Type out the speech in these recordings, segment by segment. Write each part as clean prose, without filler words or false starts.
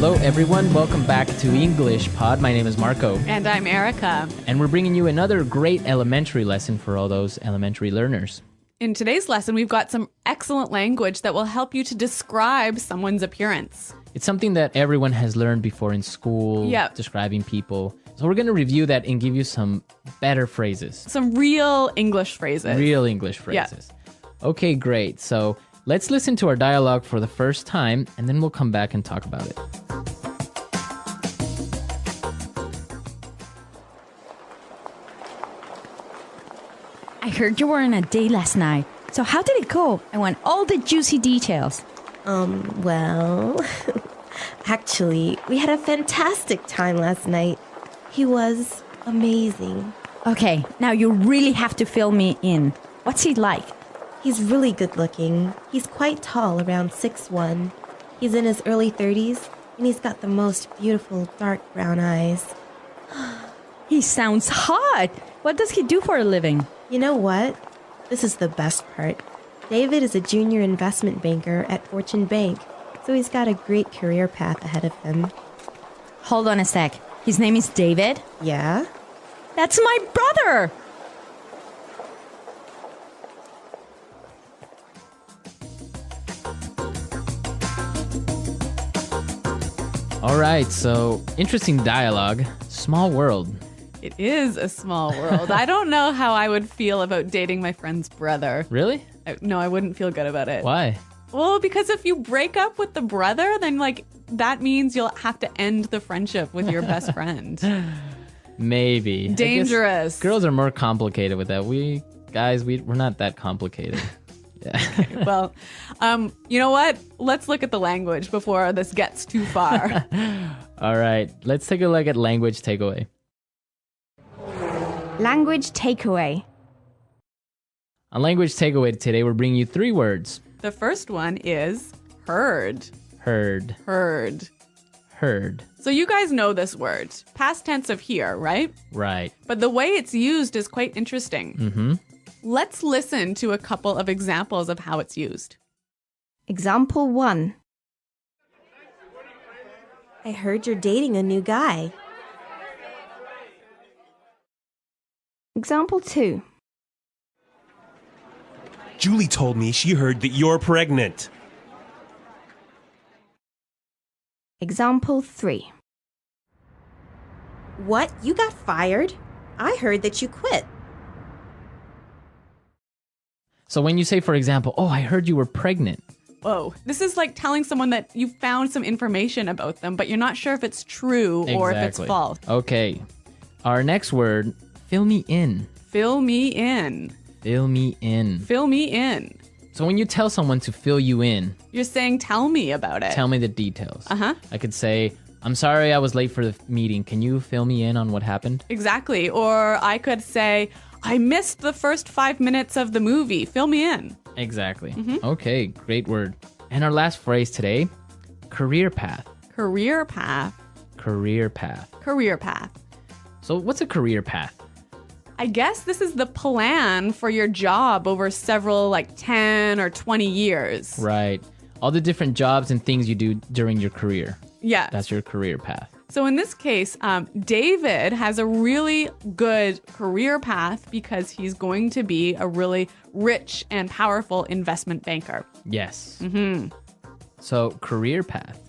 Hello, everyone. Welcome back to English Pod. My name is Marco. And I'm Erica. And we're bringing you another great elementary lesson for all those elementary learners. In today's lesson, we've got some excellent language that will help you to describe someone's appearance. It's something that everyone has learned before in school, describing people. So we're going to review that and give you some better phrases. Some real English phrases. Real English phrases. Yeah. Okay, great. So let's listen to our dialogue for the first time, and then we'll come back and talk about it. I heard you were on a date last night. So how did it go? I want all the juicy details. Well, actually, we had a fantastic time last night. He was amazing. Okay, now you really have to fill me in. What's he like? He's really good looking. He's quite tall, around 6'1". He's in his early 30s, and he's got the most beautiful dark brown eyes. He sounds hot. What does he do for a living? You know what? This is the best part. David is a junior investment banker at Fortune Bank, so he's got a great career path ahead of him. Hold on a sec. His name is David? Yeah? That's my brother! All right, so interesting dialogue. Small world. It is a small world. I don't know how I would feel about dating my friend's brother. Really? No, I wouldn't feel good about it. Why? Well, because if you break up with the brother, then that means you'll have to end the friendship with your best friend. Maybe. Dangerous. Girls are more complicated with that. We're not that complicated. Yeah. Okay, well, you know what? Let's look at the language before this gets too far. All right, let's take a look at language takeaway. Language takeaway. On language takeaway today, we're bringing you 3 words. The first one is heard. Heard. Heard. Heard. So you guys know this word. Past tense of hear, right? Right. But the way it's used is quite interesting. Mm-hmm. Let's listen to a couple of examples of how it's used. Example 1. I heard you're dating a new guy. Example 2. Julie told me she heard that you're pregnant. Example 3. What? You got fired? I heard that you quit. So when you say, for example, oh, I heard you were pregnant. Whoa. This is like telling someone that you found some information about them, but you're not sure if it's true or if it's false. Okay. Our next word, fill me in. Fill me in. Fill me in. Fill me in. So when you tell someone to fill you in, you're saying, tell me about it. Tell me the details. Uh-huh. I could say, I'm sorry I was late for the meeting. Can you fill me in on what happened? Exactly. Or I could say, I missed the first 5 minutes of the movie. Fill me in. Exactly. Mm-hmm. Okay, great word. And our last phrase today, career path. Career path. Career path. Career path. So what's a career path? I guess this is the plan for your job over several 10 or 20 years. Right. All the different jobs and things you do during your career. Yeah. That's your career path. So in this case, David has a really good career path because he's going to be a really rich and powerful investment banker. Yes. Mm-hmm. So career path.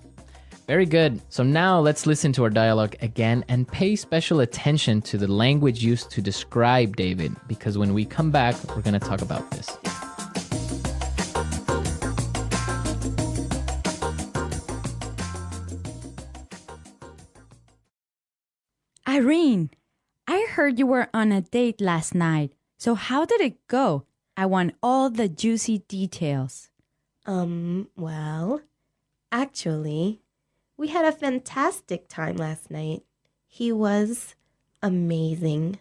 Very good. So now let's listen to our dialogue again and pay special attention to the language used to describe David, because when we come back, we're going to talk about this. Irene, I heard you were on a date last night. So how did it go? I want all the juicy details. Well, actually, we had a fantastic time last night. He was amazing.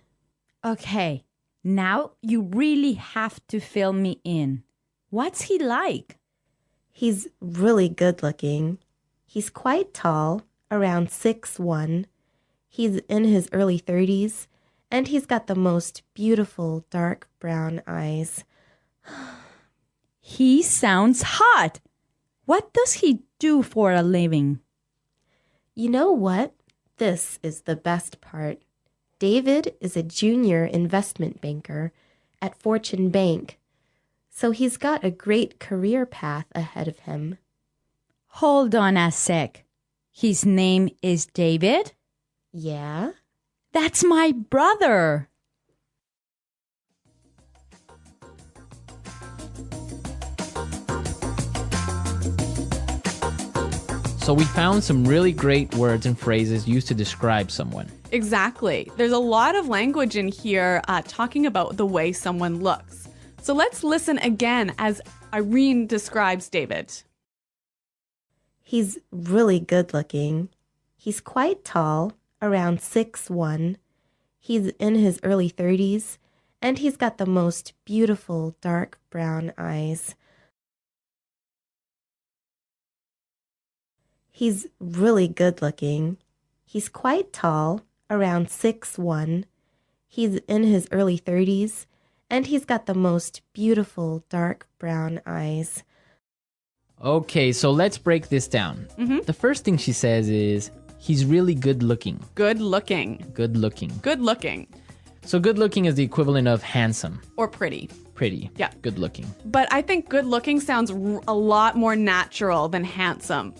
Okay, now you really have to fill me in. What's he like? He's really good looking. He's quite tall, around 6'1". He's in his early 30s, and he's got the most beautiful dark brown eyes. He sounds hot. What does he do for a living? You know what? This is the best part. David is a junior investment banker at Fortune Bank, so he's got a great career path ahead of him. Hold on a sec. His name is David? Yeah? That's my brother. So we found some really great words and phrases used to describe someone. Exactly. There's a lot of language in here talking about the way someone looks. So let's listen again as Irene describes David. He's really good looking. He's quite tall, around 6'1". He's in his early 30s, and he's got the most beautiful dark brown eyes. He's really good looking. He's quite tall, around 6'1". He's in his early 30s, and he's got the most beautiful dark brown eyes. Okay, so let's break this down. The first thing she says is, he's really good looking. Good looking. Good looking. Good looking. So good looking is the equivalent of handsome. Or pretty. Pretty. Yeah. Good looking. But I think good looking sounds a lot more natural than handsome.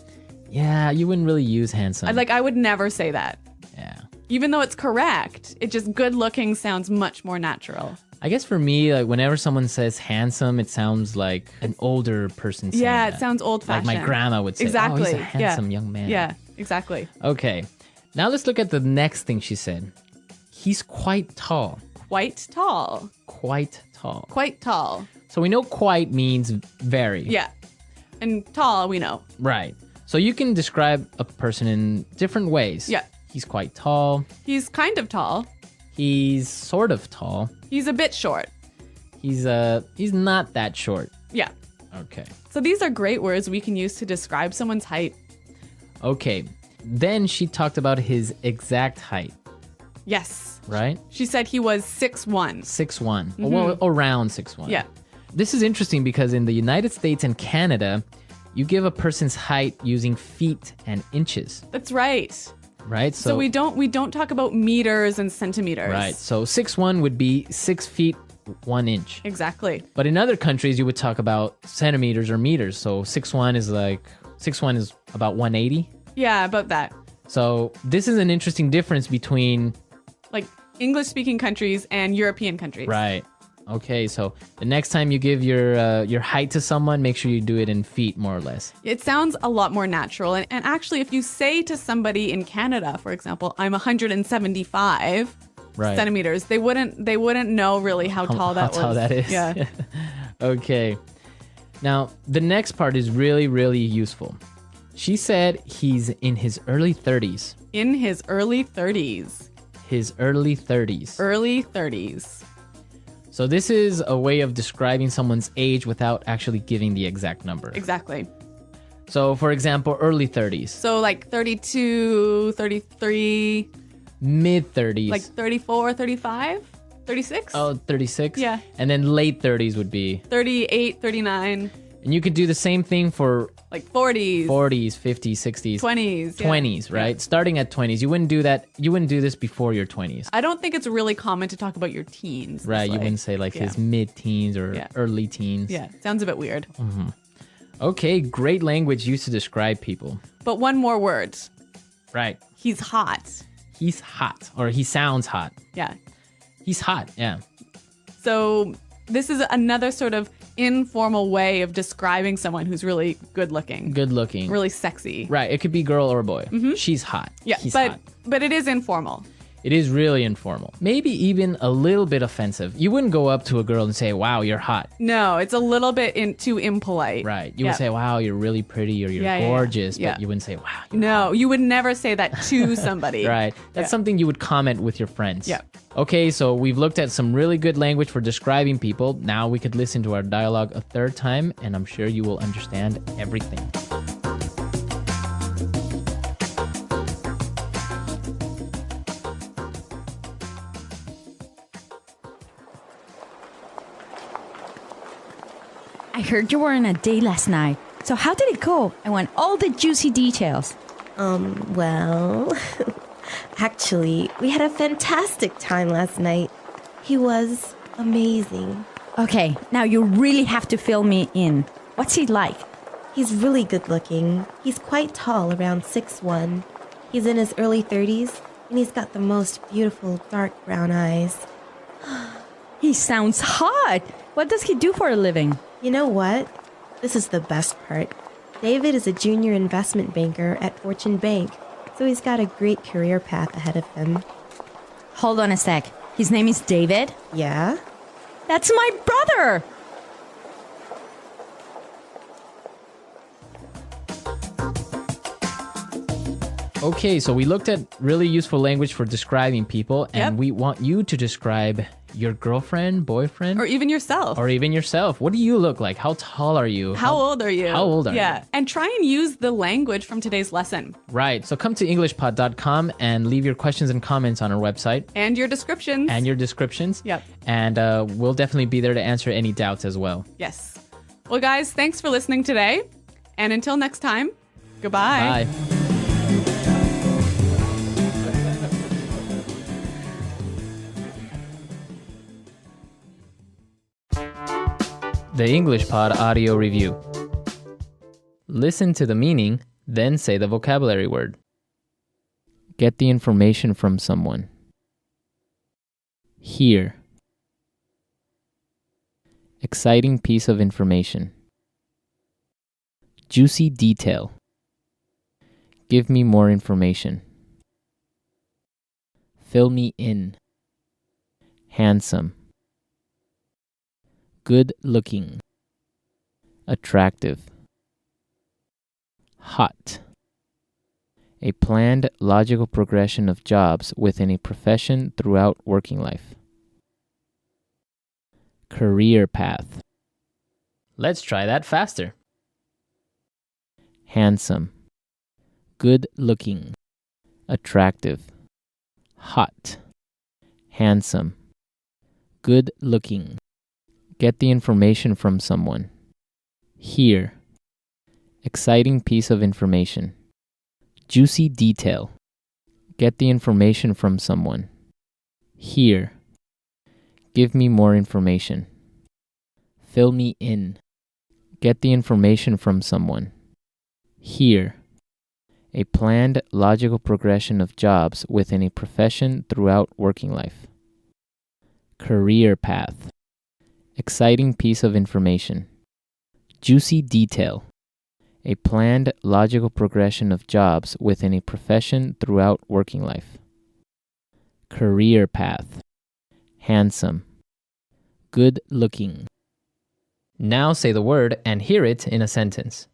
Yeah, you wouldn't really use handsome. I would never say that. Yeah. Even though it's correct, it just good looking sounds much more natural. I guess for me, like whenever someone says handsome, it sounds like an older person saying Yeah, that. it sounds old fashioned. Like my grandma would say, Exactly. oh, he's a handsome young man. Yeah, exactly. Okay. Now let's look at the next thing she said. He's quite tall. Quite tall. Quite tall. Quite tall. So we know quite means very. Yeah. And tall, we know. Right. So you can describe a person in different ways. Yeah. He's quite tall. He's kind of tall. He's sort of tall. He's a bit short. He's not that short. Yeah. Okay. So these are great words we can use to describe someone's height. Okay. Then she talked about his exact height, Yes. right? She said he was 6'1". 6'1". Well, around 6'1". Yeah. This is interesting because in the United States and Canada, you give a person's height using feet and inches, That's right. right? So we don't talk about meters and centimeters. Right. So 6'1" would be 6 feet 1 inch. Exactly. But in other countries, you would talk about centimeters or meters. So 6'1" is about 180. Yeah, about that. So this is an interesting difference between Like English speaking countries and European countries. right. Okay, so the next time you give your height to someone, make sure you do it in feet, more or less. It sounds a lot more natural. And actually, if you say to somebody in Canada, for example, I'm 175 Right. centimeters, they wouldn't know really how tall that was. How tall that is. Yeah. Okay. Now, the next part is really, really useful. She said he's in his early 30s. In his early 30s. His early 30s. Early 30s. So this is a way of describing someone's age without actually giving the exact number. Exactly. So, for example, early 30s. So like 32, 33, Mid 30s. like 34, 35, 36? Oh, 36? Yeah. And then late 30s would be. 38, 39, And you could do the same thing for like 40s, 40s, 50s, 60s. 20s. yeah. 20s, right? Yeah. Starting at 20s. You wouldn't do that. You wouldn't do this before your 20s. I don't think it's really common to talk about your teens. Right. this You way. wouldn't say like Yeah. his mid-teens or Yeah. early teens. Yeah, sounds a bit weird. Okay, great language used to describe people. But one more word. Right. He's hot. He's hot, or he sounds hot. Yeah. He's hot, yeah. So this is another sort of informal way of describing someone who's really good looking, Good looking. really sexy. Right, it could be girl or boy. She's hot. Yeah, He's but hot. but it is informal. It is really informal. Maybe even a little bit offensive. You wouldn't go up to a girl and say, wow, you're hot. No, it's a little bit too impolite. Right. You Yeah. would say, wow, you're really pretty or you're Yeah, yeah, yeah. gorgeous. Yeah. But you wouldn't say, wow, you're No, you would never say that to somebody. Right. That's Yeah. something you would comment with your friends. Yeah. Okay, so we've looked at some really good language for describing people. Now we could listen to our dialogue a third time, and I'm sure you will understand everything. I heard you were on a date last night. So how did it go? I want all the juicy details. Well, actually, we had a fantastic time last night. He was amazing. Okay, now you really have to fill me in. What's he like? He's really good looking. He's quite tall, around 6'1". He's in his early 30s, and he's got the most beautiful dark brown eyes. He sounds hot. What does he do for a living? You know what? This is the best part. David is a junior investment banker at Fortune Bank, so he's got a great career path ahead of him. Hold on a sec. His name is David? Yeah? That's my brother! Okay, so we looked at really useful language for describing people, and Yep. we want you to describe your girlfriend, boyfriend, Or even yourself. or even yourself. What do you look like? How tall are you? How old are you? How old are you? Yeah. And try and use the language from today's lesson Right. So come to EnglishPod.com and leave your questions and comments on our website and your descriptions. and your descriptions. Yep. And we'll definitely be there to answer any doubts as well. Yes. Well, guys, thanks for listening today. And until next time, goodbye. Bye. The English Pod Audio Review. Listen to the meaning, then say the vocabulary word. Get the information from someone. Hear. Exciting piece of information. Juicy detail. Give me more information. Fill me in. Handsome. Good looking. Attractive. Hot. A planned, logical progression of jobs within a profession throughout working life. Career path. Let's try that faster. Handsome. Good looking. Attractive. Hot. Handsome. Good looking. Get the information from someone. Hear. Exciting piece of information. Juicy detail. Get the information from someone. Hear. Give me more information. Fill me in. Get the information from someone. Hear. A planned, logical progression of jobs within a profession throughout working life. Career path. Exciting piece of information. Juicy detail. A planned, logical progression of jobs within a profession throughout working life. Career path. Handsome. Good looking. Now say the word and hear it in a sentence.